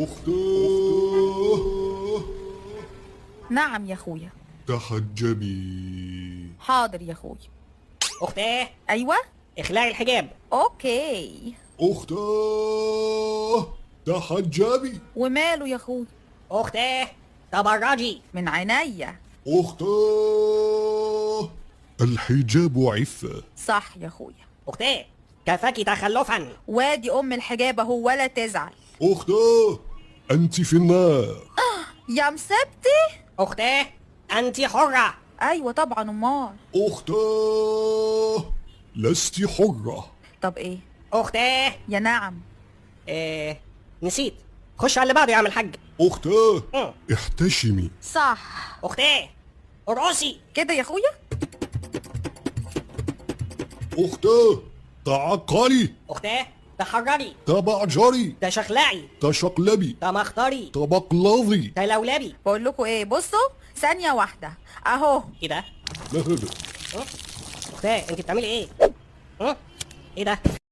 أختاه. نعم يا اخويا. تحجبي. حاضر يا اخويا. أختاه ايوه. اخلعي الحجاب. اوكي. أختاه تحجبي. وماله يا اخويا؟ أختاه تبرجي. من عينيا. أختاه الحجاب عفة. صح يا اخويا. أختاه كفاكي تخلفا. وادي ام الحجاب اهو ولا تزعل. أختاه أنت في النار. يا مسبتي. أختاه أنت حرة. ايوه طبعا امال. أختاه لست حرة. طب ايه؟ أختاه يا نعم. نسيت. خش على اللي بعده يا عم الحاج. أختاه مم. احتشمي. صح أختاه ارقصي. كده يا اخويا. أختاه تعقلي. أختاه تحرري. تبعجري. تشخلعي. تشقلبي. تمخطري. تبقلظي. تلولبي. بقول لكم ايه، بصوا ثانيه واحده اهو. ايه ده؟ ما هذا؟ أختاه انت بتعملي ايه؟ ايه ده؟